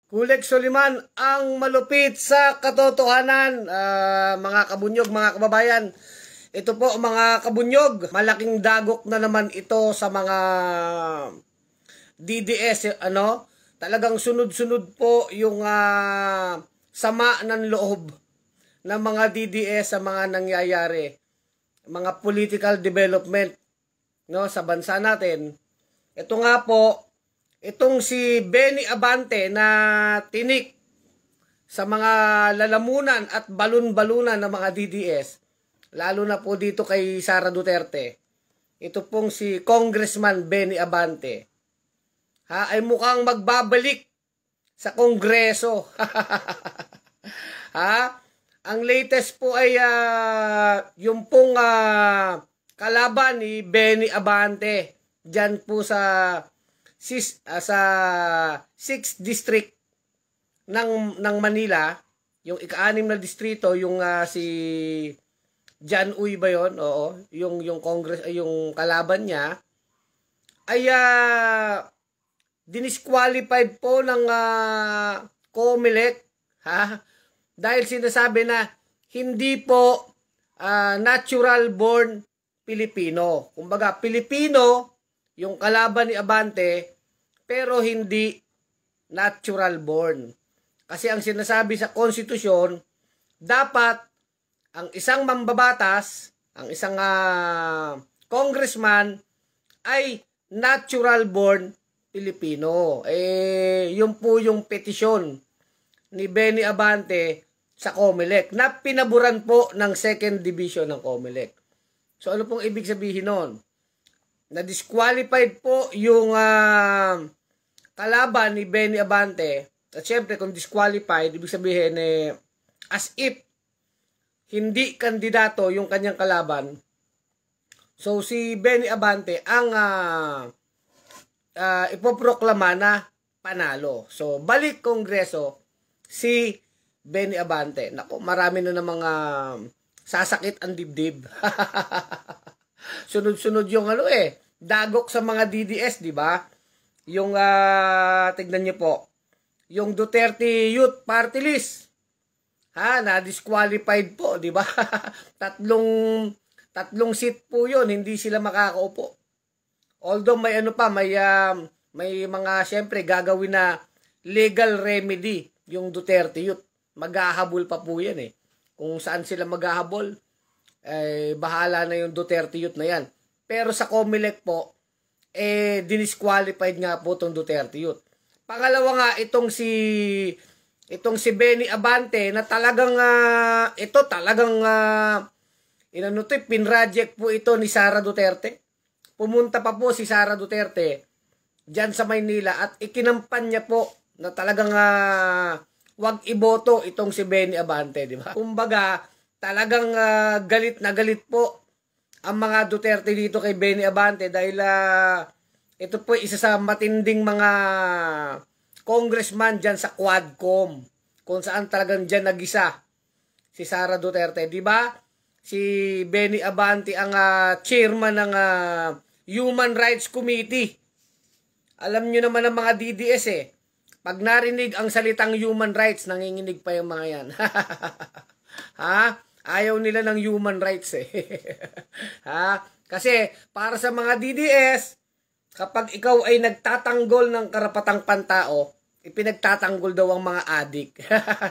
Kuleg Soliman ang malupit sa katotohanan, mga kabunyog, mga kababayan. Ito po mga kabunyog, malaking dagok na naman ito sa mga DDS, talagang sunod-sunod po yung sama ng loob ng mga DDS sa mga nangyayari, mga political development, sa bansa natin. Ito nga po, itong si Benny Abante na tinik sa mga lalamunan at balon-balunan ng mga DDS, lalo na po dito kay Sara Duterte. Ito pong si Congressman Benny Abante, ay mukhang magbabalik sa Kongreso. Ang latest po ay yung pong kalaban ni Benny Abante dyan po sa 6th district ng Manila, yung ika-6 na distrito, yung si John Uy ba yun? Oo, yung Congress, yung kalaban niya ay dinisqualified po ng COMELEC, dahil sinasabi na hindi po natural born Pilipino. Kumbaga, Pilipino yung kalaban ni Abante, pero hindi natural born. Kasi ang sinasabi sa konstitusyon, dapat ang isang mambabatas, ang isang congressman ay natural born Pilipino. Yun po yung petisyon ni Benny Abante sa COMELEC na pinaburan po ng 2nd Division ng COMELEC. So ano pong ibig sabihin nun? Na-disqualified po yung kalaban ni Benny Abante. At syempre kung disqualified, ibig sabihin as if hindi kandidato yung kanyang kalaban. So si Benny Abante ang ipoproklama na panalo. So balik Kongreso si Benny Abante. Nako, marami na mga sasakit ang dibdib. Sunod-sunod yung dagok sa mga DDS, di ba? Yung tignan niyo po, yung Duterte Youth Party List, na-disqualified po, di ba? tatlong seat po yun, hindi sila makakaupo. Although may may mga syempre gagawin na legal remedy yung Duterte Youth. Maghahabol pa po yan Kung saan sila maghahabol, bahala na yung Duterte Youth na yan. Pero sa COMELEC po, dinisqualified nga po itong Duterte Youth. Pangalawa nga, itong si Benny Abante na talagang, pinroject po ito ni Sara Duterte. Pumunta pa po si Sara Duterte dyan sa Maynila at ikinampanya po na talagang wag iboto itong si Benny Abante, di ba? Kumbaga, talagang galit na galit po ang mga Duterte dito kay Benny Abante dahil ito po isa sa matinding mga congressman dyan sa Quadcom, kung saan talagang dyan nag-isa si Sara Duterte, di ba? Si Benny Abante ang chairman ng Human Rights Committee. Alam nyo naman ang mga DDS pag narinig ang salitang human rights, nanginginig pa yung mga yan. Ayaw nila ng human rights Kasi para sa mga DDS, kapag ikaw ay nagtatanggol ng karapatang pantao, ipinagtatanggol daw ang mga adik.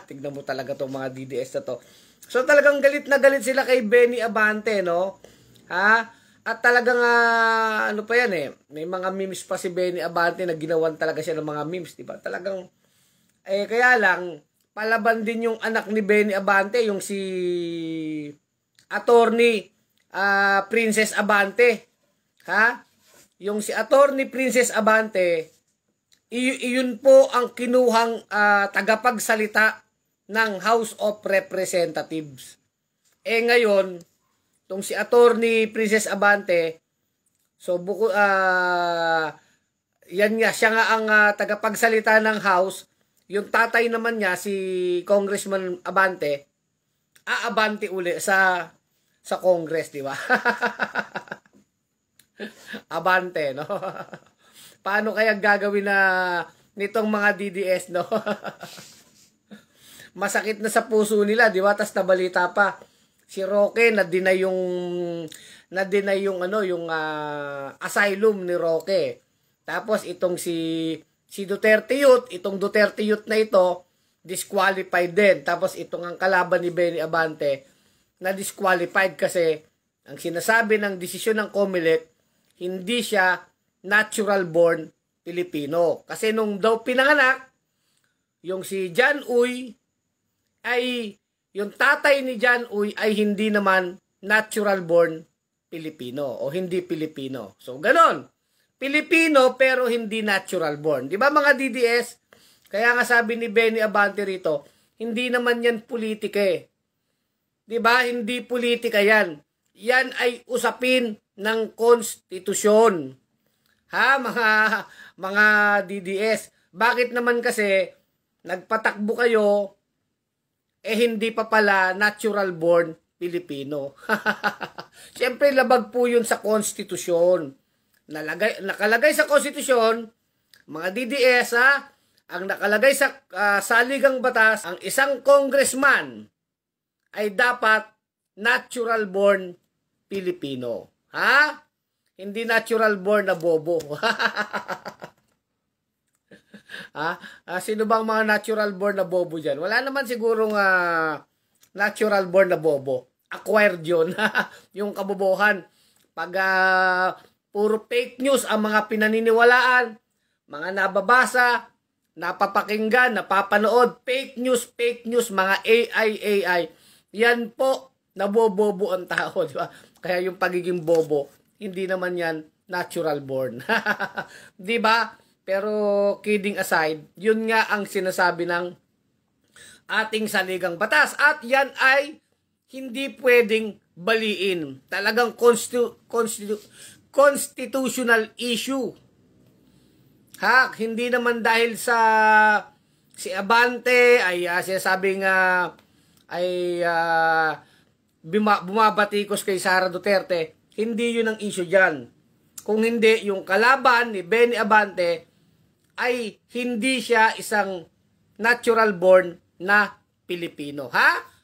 Tignan mo talaga itong mga DDS na to. So talagang galit na galit sila kay Benny Abante, no? At talagang pa yan may mga memes pa si Benny Abante na ginawan talaga siya ng mga memes, di ba? Talagang kaya lang palaban din yung anak ni Benny Abante, yung si Attorney Princess Abante. Yung si Attorney Princess Abante, iyon po ang kinuhang tagapagsalita ng House of Representatives. Ngayon, itong si Attorney Princess Abante, so yan nga, siya nga ang tagapagsalita ng House. Yung tatay naman niya, si Congressman Abante, aabante uli sa Congress, di ba? Abante, no? Paano kaya gagawin na nitong mga DDS, no? Masakit na sa puso nila, di ba? Tas nabalita pa si Roque na-deny yung asylum ni Roque. Tapos itong si Duterte Youth, itong Duterte Youth na ito, disqualified din. Tapos itong ang kalaban ni Benny Abante na disqualified kasi ang sinasabi ng desisyon ng COMELEC, hindi siya natural born Pilipino. Kasi nung daw pinanganak, yung si John Uy ay, yung tatay ni John Uy ay hindi naman natural born Pilipino o hindi Pilipino. So, ganon. Pilipino pero hindi natural born. Di ba mga DDS? Kaya nga sabi ni Benny Abante rito, hindi naman yan politika eh. Di ba? Hindi politika yan. Yan ay usapin ng konstitusyon. Ha, mga DDS. Bakit naman kasi nagpatakbo kayo hindi pa pala natural born Pilipino. Siyempre labag po yun sa konstitusyon. Nakalagay sa konstitusyon, mga DDS ang nakalagay sa saligang batas, ang isang congressman ay dapat natural born Pilipino. Ha? Hindi natural born na bobo. Sino bang mga natural born na bobo dyan? Wala naman sigurong natural born na bobo. Acquired yun. Yung kabobohan. Pag puro fake news ang mga pinaniniwalaan, mga nababasa, napapakinggan, napapanood, fake news, mga AI. Yan po, nabobobo ang tao. Diba? Kaya yung pagiging bobo, hindi naman yan natural born. Diba? Pero kidding aside, yun nga ang sinasabi ng ating saligang batas. At yan ay hindi pwedeng baliin. Talagang constitutional issue. Hindi naman dahil sa si Abante ay sinasabing bumabatikos kay Sara Duterte. Hindi yun ang issue dyan. Kung hindi, yung kalaban ni Benny Abante ay hindi siya isang natural born na Pilipino.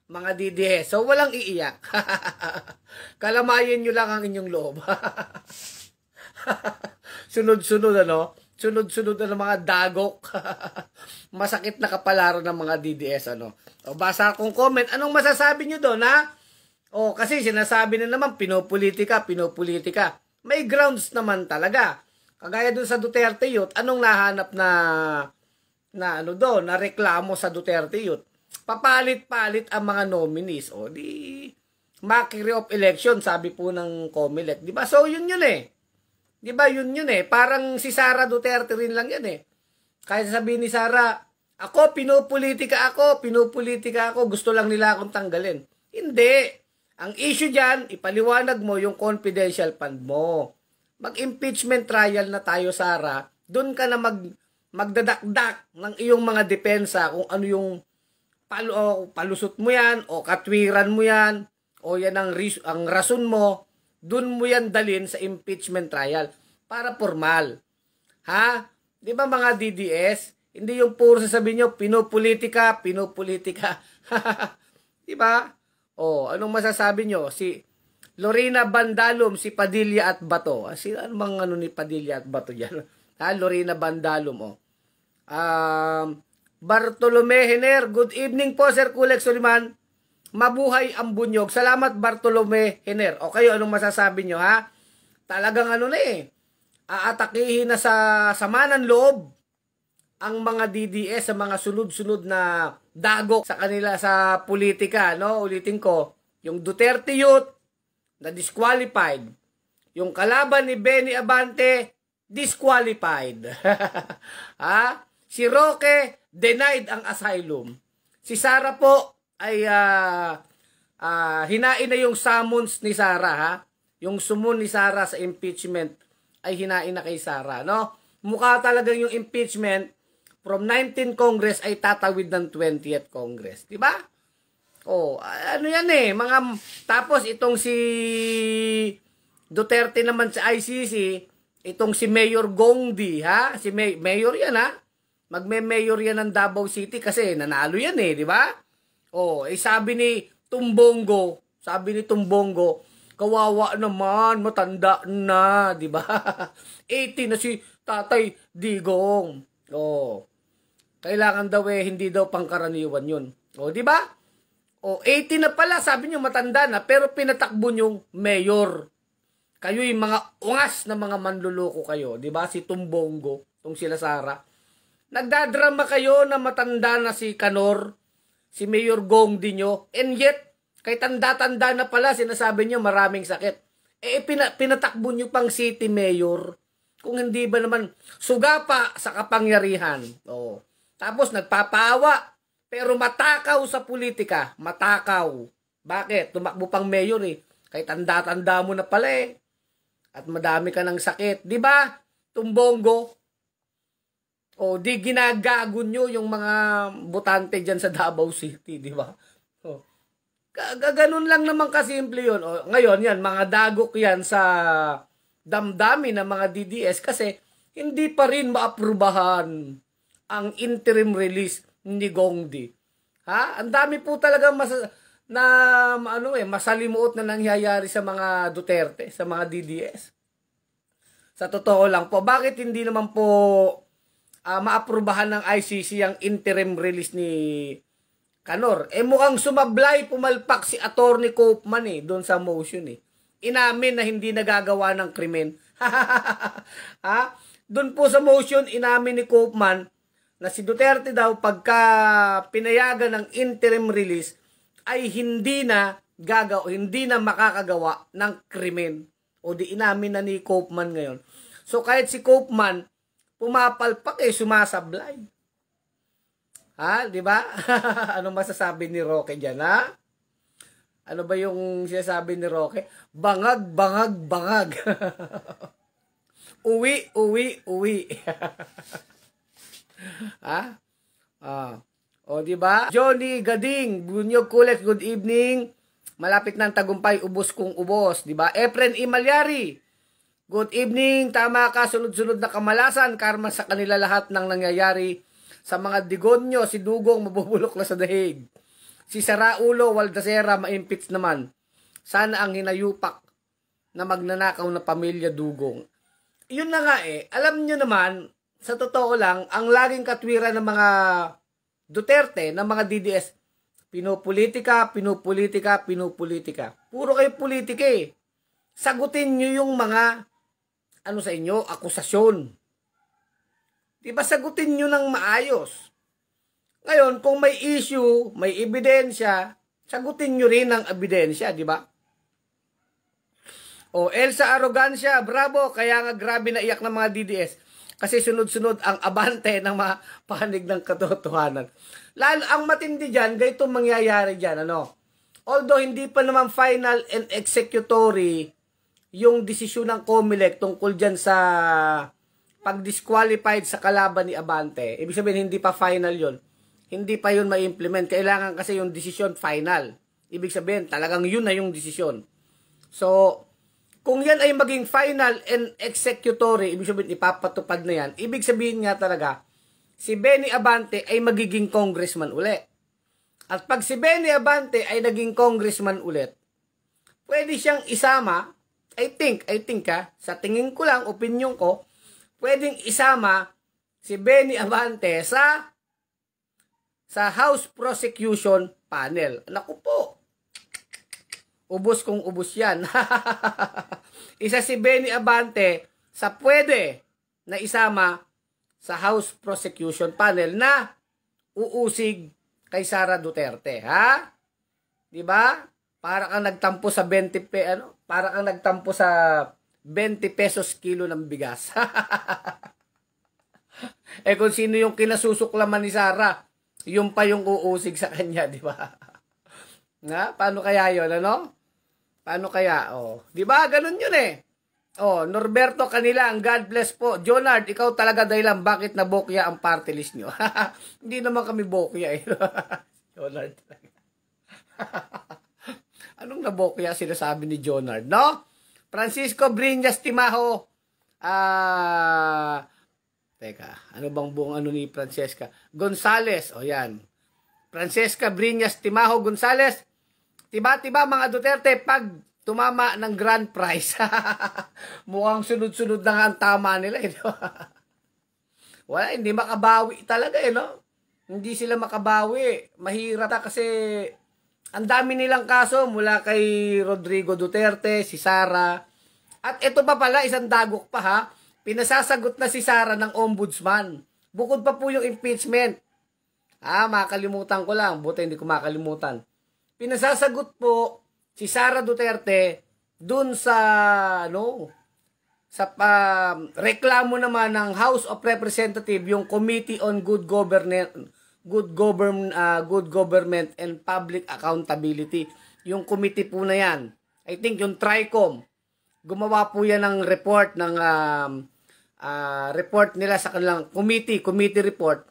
Mga DDS. So, walang iiyak. Kalamayin nyo lang ang inyong loob. Sunod-sunod, Sunod-sunod na mga dagok. Masakit na kapalaran ng mga DDS, O, basa akong comment. Anong masasabi nyo doon, kasi sinasabi na naman, pinopolitika. May grounds naman talaga. Kagaya doon sa Duterte Youth, anong nahanap na reklamo sa Duterte Youth? Papalit-palit ang mga nominees. O, di mockery of election, sabi po ng COMELEC. Di ba? So, yun eh. Di ba? Yun eh. Parang si Sara Duterte rin lang yan eh. Kaya sabihin ni Sara, ako, pinopolitika ako, gusto lang nila akong tanggalin. Hindi. Ang issue dyan, ipaliwanag mo yung confidential fund mo. Mag-impeachment trial na tayo, Sara. Doon ka na magdadakdak ng iyong mga depensa kung ano yung palusot mo yan o katwiran mo yan o yan ang rason mo. Doon mo yan dalin sa impeachment trial para formal. Di ba mga DDS? Hindi yung puro sasabihin nyo, pinopolitika. Di ba? O, anong masasabi nyo? Si Lorena Bandalum, si Padilla at Bato. Ano bang ni Padilla at Bato dyan? Lorena Bandalum, Bartolome Hener, good evening po, Sir Kulek Suliman. Mabuhay ang bunyog. Salamat, Bartolome Hener. O kayo, anong masasabi nyo, Talagang aatakihin na sa sama ng loob ang mga DDS sa mga sunod-sunod na dagok sa kanila sa politika, Ulitin ko, yung Duterte Youth na disqualified. Yung kalaban ni Benny Abante, disqualified. Si Roque, denied ang asylum. Si Sara po ay hinain na yung summons ni Sara, Yung summon ni Sara sa impeachment ay hinain na kay Sara, Mukha talagang yung impeachment from 19th Congress ay tatawid ng 20th Congress. Diba? Ano yan tapos itong si Duterte naman sa ICC, itong si Mayor Gongdi, si Mayor yan, Magme-mayor yan ng Davao City kasi nanalo yan eh, di ba? Oh, sabi ni Tumbongo, kawawa naman, matanda na, di ba? 80 na si Tatay Digong. Oh. Kailangan daw hindi daw pangkaraniwan 'yun. Oh, di ba? Oh, 80 na pala, sabi niyo matanda na, pero pinatakbo niyong mayor. Kayo yung mga ungas na mga manluloko kayo, di ba? Si Tumbongo, tong sila Sara. Nagdadrama kayo na matanda na si Kanor, si Mayor Gongdi nyo, and yet, kay tanda-tanda na pala, sinasabi nyo maraming sakit. Pinatakbo nyo pang city mayor, kung hindi ba naman suga pa sa kapangyarihan. Oh. Tapos nagpapaawa, pero matakaw sa politika. Matakaw. Bakit? Tumakbo pang mayor eh. Kay tanda-tanda mo na pala eh. At madami ka ng sakit. Di ba? Tumbongo. O, di ginagago nyo yung mga botante dyan sa Davao City, di ba? O, ganun lang naman kasimple yun. O, ngayon, yan, mga dagok yan sa damdami ng mga DDS kasi hindi pa rin maaprubahan ang interim release ni Gongdi. Ha? Ang dami po talaga masalimuot na nangyayari sa mga Duterte, sa mga DDS. Sa totoo lang po, bakit hindi naman po maaprubahan ng ICC ang interim release ni Kanor? Mukhang sumablay, pumalpak si Attorney Koopman doon sa motion Inamin na hindi nagagawa ng krimen. Ha? Doon po sa motion, inamin ni Koopman na si Duterte daw pagka pinayagan ng interim release ay hindi na makakagawa ng krimen. O di inamin na ni Koopman ngayon. So kahit si Koopman pumapalpak sumasablay. Ha, di ba? Ano masasabi ni Roque diyan, ha? Ano ba yung sinasabi ni Roque? Bangag, bangag, bangag. Uwi, uwi, uwi. Ha? O di ba? Johnny Gading, Bunyog Kulet, good evening. Malapit ng tagumpay, ubos kong ubos, di ba? Efren Imalyari, good evening. Tama ka, sunod-sunod na kamalasan, karma sa kanila lahat ng nangyayari. Sa mga Digonyo, si Dugong mabubulok na sa dahig. Si Saraulo Waldacera ma-impeach naman. Sana ang hinayupak na magnanakaw na pamilya Dugong. Yun na nga alam nyo naman, sa totoo lang, ang laging katwiran ng mga Duterte, ng mga DDS, pinupolitika, pinupolitika, pinupolitika. Puro kayo politika Sagutin nyo yung mga, sa inyo, akusasyon. Diba sagutin nyo ng maayos? Ngayon, kung may issue, may ebidensya, sagutin nyo rin ang ebidensya, di ba? O, Elsa Arrogancia, bravo, kaya nga grabe na iyak ng mga DDS. Kasi sunod-sunod ang abante ng mga panig ng katotohanan. Lalo, ang matindi dyan, ganito mangyayari dyan, Although, hindi pa naman final and executory yung desisyon ng COMELEC tungkol dyan sa pag-disqualified sa kalaban ni Abante. Ibig sabihin, hindi pa final yon. Hindi pa yun ma-implement. Kailangan kasi yung desisyon final. Ibig sabihin, talagang yun na yung desisyon. So, kung yan ay maging final and executory, ibig sabihin, ipapatupad na yan. Ibig sabihin nga talaga, si Benny Abante ay magiging congressman ulit. At pag si Benny Abante ay naging congressman ulit, pwede siyang isama, I think sa tingin ko lang, opinion ko, pwedeng isama si Benny Abante sa House Prosecution Panel. Naku po, ubos kong ubos yan. Isa si Benny Abante sa pwede na isama sa House Prosecution Panel na uusig kay Sara Duterte, ha? 'Di ba? Para kang nagtampo sa 20 pesos kilo ng bigas. Kung sino yung kinasusuklaman ni Sara, yung pa yung uusig sa kanya, di ba? Paano kaya yun, Paano kaya? Di ba? Ganun yun Norberto Kanilang, God bless po. Jonard, ikaw talaga dahilan bakit nabokya ang party list nyo. Hindi naman kami bokya Jonard. Anong nabokya sinasabi ni Jonard, Francisco Briñas Timaho. Teka, ano bang buong ano ni Francesca? Gonzales, o yan. Francesca Briñas Timajo Gonzales. Tiba-tiba mga Duterte pag tumama ng grand prize. Mukhang sunod-sunod na nga ang tama nila. Wala, hindi makabawi talaga no? Hindi sila makabawi. Mahirap na kasi ang dami nilang kaso mula kay Rodrigo Duterte, si Sara. At ito pa pala, isang dagok pa ha. Pinasasagot na si Sara ng ombudsman. Bukod pa po yung impeachment. Makalimutan ko lang. Buti hindi ko makalimutan. Pinasasagot po si Sara Duterte dun sa reklamo naman ng House of Representatives, yung Committee on Good Government and Public Accountability. Yung committee po na yan. I think yung TRICOM. Gumawa po yan ng report ng report nila sa kanilang committee report.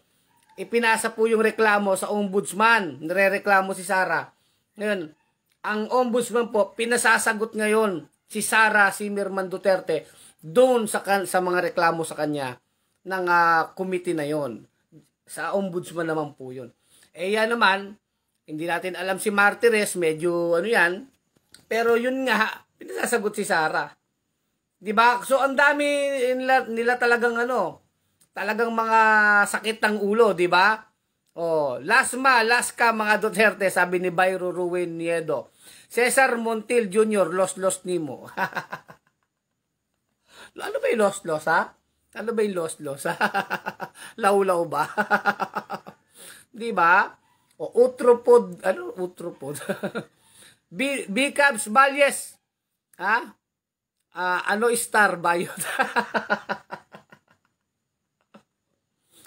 Ipinasa po yung reklamo sa ombudsman. Nire-reklamo si Sara. Ngayon, ang ombudsman po, pinasasagot ngayon si Sara Zimmerman Duterte doon sa mga reklamo sa kanya ng committee na yon. Sa ombudsman naman po yun. Yan naman, hindi natin alam si Martires, medyo yan. Pero yun nga, pinasasagot si Sara. Diba? So ang dami nila talagang talagang mga sakit ng ulo, diba? Last ka mga Duterte, sabi ni Byro Ruin Niedo. Cesar Montil Jr., los nimo. Ano ba yung los, ha? Ano ba yung los, ha? Law ba? Diba? Utropod, utropod? B-Cabs Valyes, ha? Star ba yun?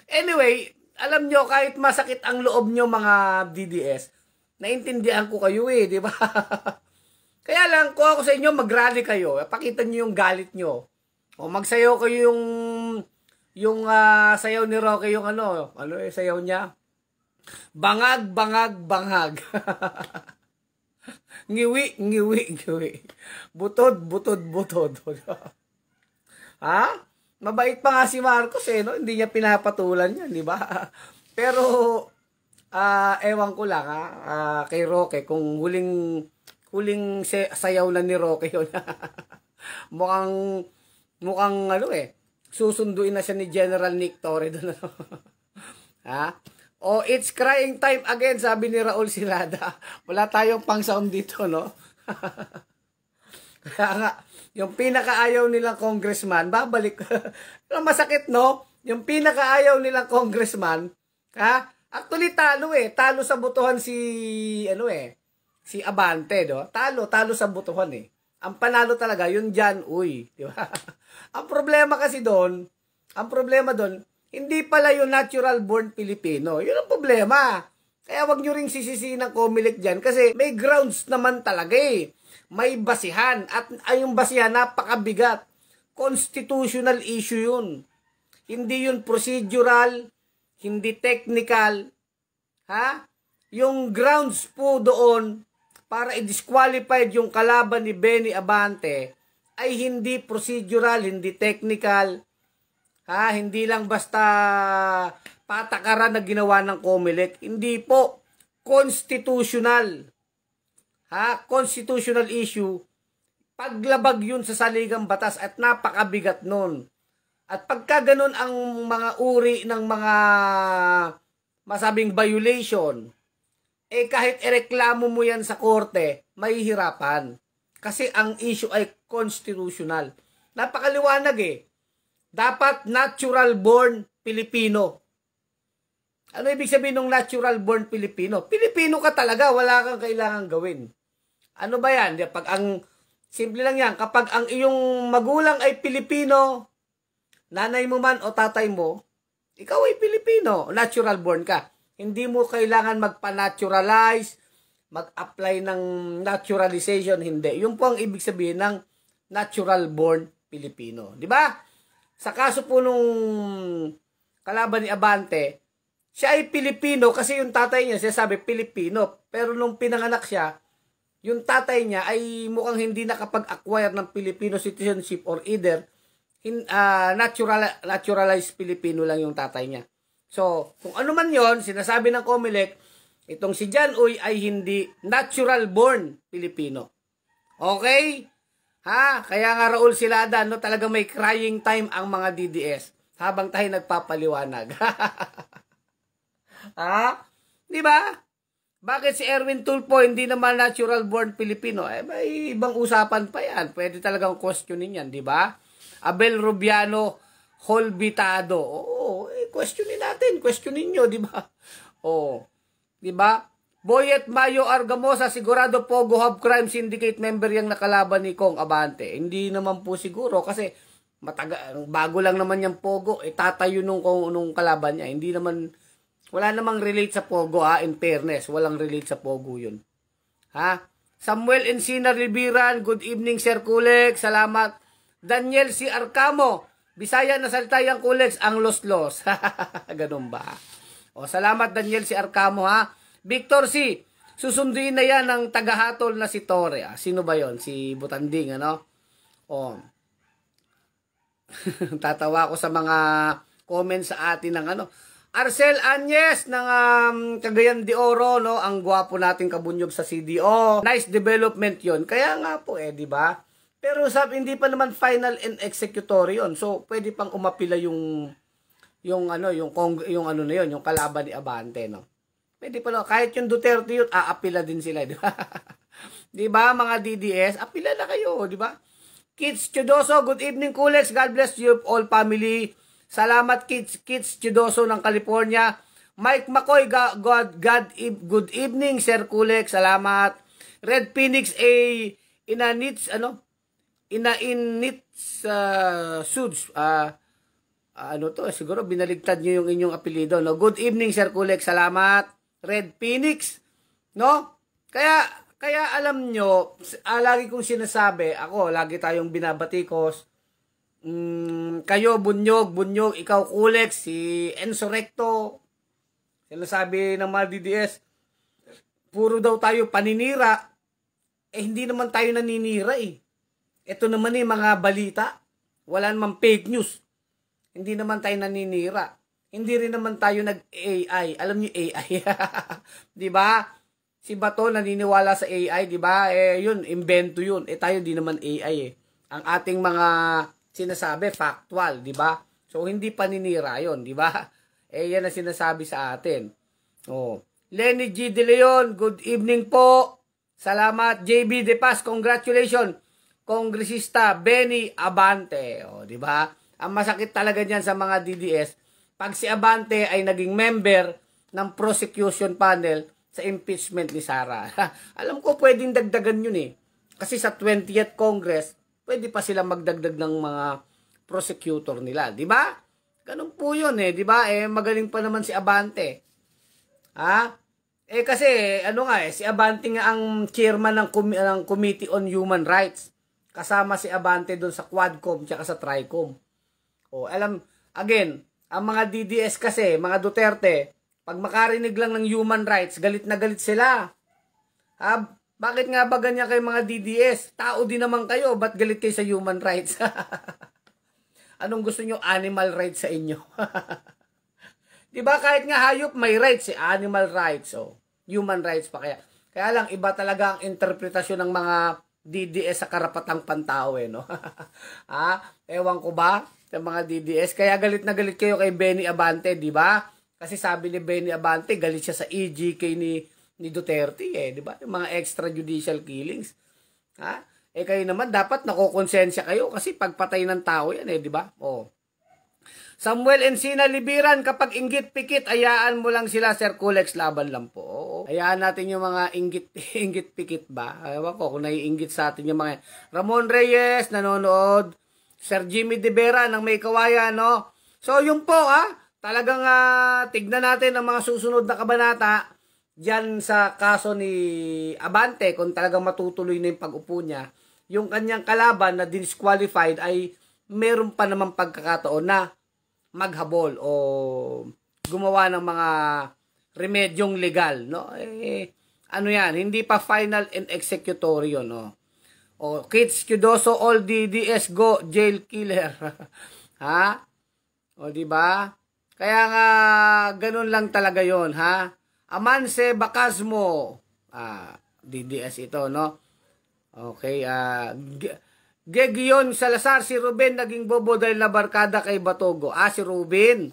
Anyway, alam nyo, kahit masakit ang loob nyo mga DDS, naintindihan ko kayo di ba? Kaya lang, kung ako sa inyo, mag-rally kayo. Pakita nyo yung galit nyo. O magsayaw kayo yung sayaw ni Roque, yung sayaw niya? Bangag. Ngiwi. Butod. Ha? Mabait pa nga si Marcos hindi niya pinapatulan yan, di ba? Pero ewan ko lang kay Roque kung huling sayaw na ni Roque yun. mukhang susunduin na siya ni General Nick Torre doon. Ha? It's crying time again, sabi ni Raul Silada. Wala tayong pang-sound dito, no? Kaya nga, yung pinakaayaw nilang congressman, babalik. Masakit, no? Yung pinakaayaw nilang congressman, actually talo Talo sa botohan si Abante, no? Talo sa botohan Ang panalo talaga, yun dyan, di ba? Ang problema doon, hindi pala yung natural born Pilipino. Yun ang problema. Kaya wag nyo ring sisisihin ng Comelec dyan kasi may grounds naman talaga May basihan. At yung basihan, napakabigat. Constitutional issue yun. Hindi yun procedural, hindi technical. Yung grounds po doon para i-disqualified yung kalaban ni Benny Abante ay hindi procedural, hindi technical. Hindi lang basta patakaran na ginawa ng Comelec. Hindi po. Constitutional. Constitutional issue. Paglabag yun sa saligang batas at napakabigat nun. At pagka ganun ang mga uri ng mga masabing violation, kahit ireklamo mo yan sa korte, mahihirapan. Kasi ang issue ay constitutional. Napakaliwanag Dapat natural born Pilipino. Ano ibig sabihin ng natural born Pilipino? Pilipino ka talaga, wala kang kailangan gawin. Ano ba yan? Simple lang yan. Kapag ang iyong magulang ay Pilipino, nanay mo man o tatay mo, ikaw ay Pilipino, natural born ka. Hindi mo kailangan magpa-naturalize, mag-apply ng naturalization, hindi. Yun po ang ibig sabihin ng natural born Pilipino. Di ba? Sa kaso po nung kalaban ni Abante, siya ay Pilipino kasi yung tatay niya, siya sabi Pilipino. Pero nung pinanganak siya, yung tatay niya ay mukhang hindi nakapag-acquire ng Filipino citizenship or either naturalized Filipino lang yung tatay niya. So, kung ano man yon, sinasabi ng COMELEC, itong si John Uy ay hindi natural born Filipino. Okay? Ha? Kaya nga Raul Silada, no, talaga may crying time ang mga DDS habang tayo nagpapaliwanag. Ha? Di ba? Bakit si Erwin Tulfo hindi naman natural born Filipino? May ibang usapan pa yan. Pwede talagang questionin yan, di ba? Abel Rubiano Holbitado. Questionin natin. Questionin nyo, di ba? Di ba? Boyet Mayo Argamosa, sigurado Pogo Hub Crime Syndicate member yung nakalaban ni Kong Abante. Hindi naman po siguro kasi bago lang naman yung Pogo. Tatayo nung kalaban niya. Hindi naman, wala namang relate sa Pogo, in fairness. Walang relate sa Pogo yun. Ha? Samuel Encina Ribiran, good evening Sir Kulek, salamat. Daniel C. Arcamo, Bisaya na salta yung Kulex, ang los-los. Ganun ba? Salamat Daniel C. Arcamo, ha. Victor C. Susunduin na yan ng tagahatol na si Tore. Sino ba yon? Si Butanding, ano? Tatawa ko sa mga comments sa atin ng ano. Arcel Anyes ng Cagayan de Oro, no? Ang gwapo nating kabunyog sa CDO. Nice development yon. Kaya nga po, di ba? Pero hindi pa naman final and executory yon. So, pwede pang umapila yung kalaban ni Abante, no? Pwede pa, no? Kahit yung Duterte yun, aapila din sila, di ba? Di ba, mga DDS? Apila na kayo, di ba? Kids Chudoso, good evening, Kulex. God bless you all family. Salamat, Kids Chudoso ng California. Mike McCoy, good evening, Sir Kulex. Salamat. Red Phoenix, Suds. Siguro binaligtad nyo yung inyong apelido, no? Good evening, Sir Kulex. Salamat. Red Phoenix, no? Kaya alam nyo, lagi kong sinasabi, lagi tayong binabatikos. Kayo, bunyog, ikaw, Kulex, si Enzo Recto, sinasabi ng mga DDS, puro daw tayo paninira. Hindi naman tayo naninira, Ito naman mga balita. Wala namang fake news. Hindi naman tayo naninira. Hindi rin naman tayo nag-AI. Alam niyo AI. 'Di ba? Si Bato naniniwala sa AI, 'di ba? Yun, invento yun. Tayo di naman AI Ang ating mga sinasabi factual, 'di ba? So hindi paninira 'yon, 'di ba? Yan ang sinasabi sa atin. Lenny G. De Leon, good evening po. Salamat. JB De Paz, congratulations. Kongresista Benny Abante. Di ba? Ang masakit talaga niyan sa mga DDS, pag si Abante ay naging member ng prosecution panel sa impeachment ni Sara. Alam ko pwedeng dagdagan yun Kasi sa 20th Congress, pwede pa sila magdagdag ng mga prosecutor nila. Di ba? Ganun po yun Di ba? Magaling pa naman si Abante. Kasi si Abante nga ang chairman ng Committee on Human Rights. Kasama si Abante doon sa Quadcom tsaka sa Tricom. Again, ang mga DDS kasi, mga Duterte, pag makarinig lang ng human rights, galit na galit sila. Bakit nga ba ganyan kayo mga DDS? Tao din naman kayo, ba't galit kayo sa human rights? Anong gusto nyo? Animal rights sa inyo. Diba kahit nga hayop may rights animal rights. Human rights pa kaya. Kaya lang, iba talaga ang interpretasyon ng mga DDS sa karapatang pantao no? Ewan ko ba sa mga DDS. Kaya galit na galit kayo kay Benny Abante, di ba? Kasi sabi ni Benny Abante, galit siya sa EGK ni Duterte, di ba? Yung mga extrajudicial killings. Kayo naman, dapat nakokonsensya kayo kasi pagpatay ng tao yan, di ba? Samuel Encina Libiran, kapag inggit-pikit, ayaan mo lang sila, Sir Kulex, laban lang po. Hayaan natin yung mga inggit-pikit ba? Ewan ko kung naiinggit sa atin yung mga Ramon Reyes, nanonood. Sir Jimmy De Vera ng May Kawayan, no? So, yun po, talagang tignan natin ang mga susunod na kabanata dyan sa kaso ni Abante, kung talagang matutuloy na yung pag-upo niya. Yung kanyang kalaban na disqualified ay meron pa namang pagkakataon na maghabol o gumawa ng mga remedyong legal, no? Ano yan, hindi pa final and executory yun, no? O, Kids Cudoso, all DDS go, jail killer. Ha? O, di ba? Kaya nga, ganun lang talaga yon, ha? Amance Bacasmo. DDS ito, no? Okay, Gegion Salazar, si Ruben naging bobo dahil nabarkada kay Batogo. Si Ruben.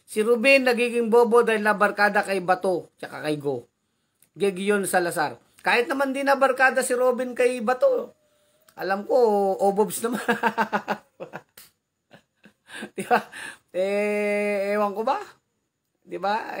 Si Ruben nagiging bobo dahil nabarkada kay Bato, tsaka kay Go. Gegion Salazar. Kahit naman din nabarkada si Ruben kay Bato. Alam ko, obobs naman. Diba? Ewan ko ba? Diba?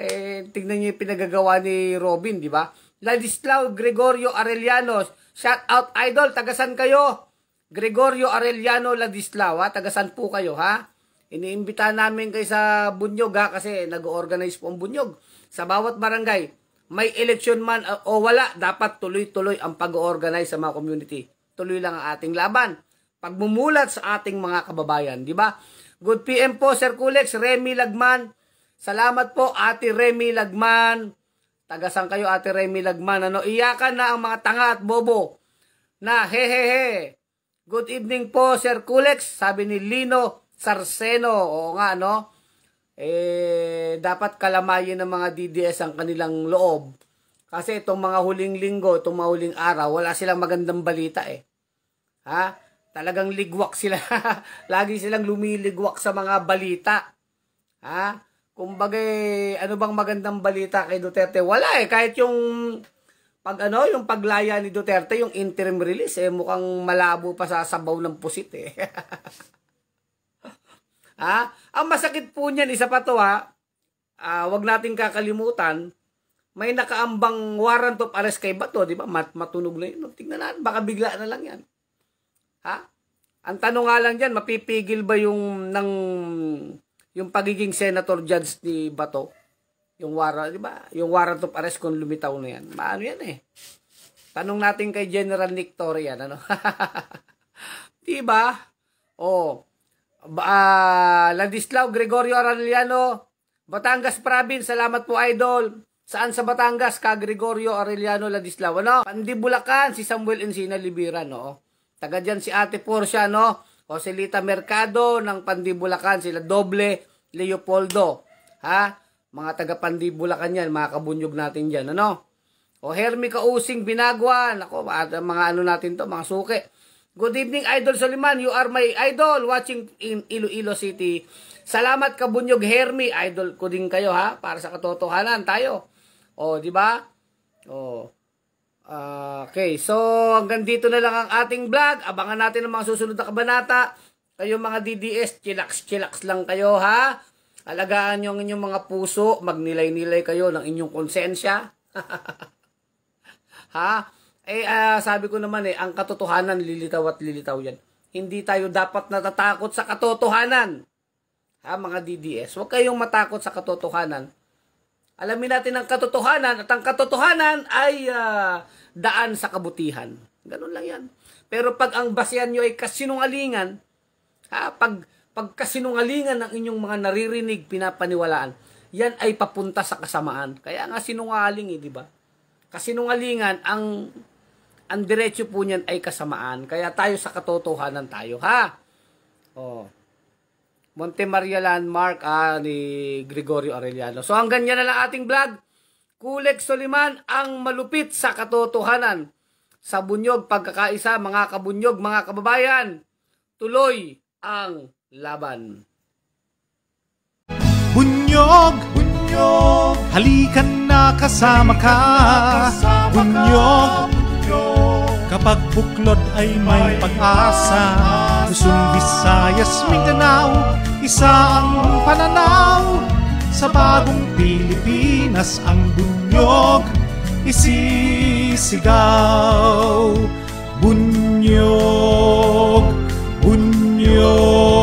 Tingnan niyo yung pinagagawa ni Robin, diba? Ladislao Gregorio Arellano, shout out idol, tagasan kayo? Gregorio Arellano Ladislao, ha? Tagasan po kayo, ha? Iniimbita namin kayo sa Bunyog, ha? Kasi nag-organize po ang Bunyog. Sa bawat barangay, may election man o wala, dapat tuloy-tuloy ang pag-organize sa mga community. Tuloy lang ang ating laban. Pagmumulat sa ating mga kababayan, di ba? Good PM po, Sir Kulex, Remy Lagman. Salamat po, Ate Remy Lagman. Tagasan kayo, Ate Remy Lagman. Iyakan na ang mga tanga at bobo na hehehe. Good evening po, Sir Kulex, sabi ni Lino Sarceno. Oo nga, no? Dapat kalamayin ng mga DDS ang kanilang loob. Kasi itong mga huling linggo, itong mga huling araw, wala silang magandang balita eh. Ha? Talagang ligwak sila. Lagi silang lumiligwak sa mga balita. Ha? Kumbaga, ano bang magandang balita kay Duterte? Wala eh. Kahit yung yung paglaya ni Duterte, yung interim release, mukhang malabo pa sa sabaw ng pusit eh. Ha? Ang masakit po niyan, isa pa to ha. Wag nating kakalimutan, may nakaambang warrant of arrest kay Bato, di ba? Matunog na yun. Tingnan natin, baka bigla na lang yan. Ha? Ang tanong nga lang dyan, mapipigil ba yung pagiging senator judge ni Bato? Yung warrant, di ba? Yung warrant of arrest kung lumitaw na yan. Maano yan eh. Tanong natin kay General Nick Torre yan, ano? Di ba? Ladislao Gregorio Arellano, Batangas Province, salamat po idol. Saan sa Batangas ka, Gregorio Arellano Ladislao? Ano? Pandibulacan, si Samuel Encina Libira, no? Taga dyan si Ate Porcia, no? Joselita Mercado ng Pandibulacan, sila Doble Leopoldo. Ha? Mga taga Pandibulacan yan, mga kabunyog natin dyan, ano? Hermi Kausing Binagwan, ako, mga ano natin to, mga suki. Good evening, Idol Soliman. You are my idol watching in Iloilo City. Salamat kabunyog Hermi. Idol ko din kayo ha, para sa katotohanan tayo. Di ba? Okay, so hanggang dito na lang ang ating vlog. Abangan natin ang mga susunod na kabanata. Kayo mga DDS, chillax lang kayo ha. Alagaan nyo ang inyong mga puso. Magnilay-nilay kayo ng inyong konsensya. Ha? Sabi ko naman ang katotohanan lilitaw at lilitaw yan. Hindi tayo dapat natatakot sa katotohanan. Ha, mga DDS, huwag kayong matakot sa katotohanan. Alamin natin ang katotohanan at ang katotohanan ay daan sa kabutihan. Ganun lang yan. Pero pag ang basehan nyo ay kasinungalingan, pag kasinungalingan ng inyong mga naririnig, pinapaniwalaan, yan ay papunta sa kasamaan. Kaya nga sinungaling di ba? Kasinungalingan, ang diretso po niyan ay kasamaan. Kaya tayo sa katotohanan tayo, ha? Monte Maria Landmark ni Gregorio Arellano. So hanggang yan na lang ating vlog. Kulex Soliman, ang malupit sa katotohanan. Sa bunyog, pagkakaisa, mga kabunyog, mga kababayan. Tuloy ang laban. Bunyog, bunyog, halikan na kasama ka. Bunyog, kapag buklod ay may pag-asa. Luzon, Visayas, Mindanao, isa ang pananaw. Sa bagong Pilipinas ang bunyog isisigaw. Bunyog, bunyog.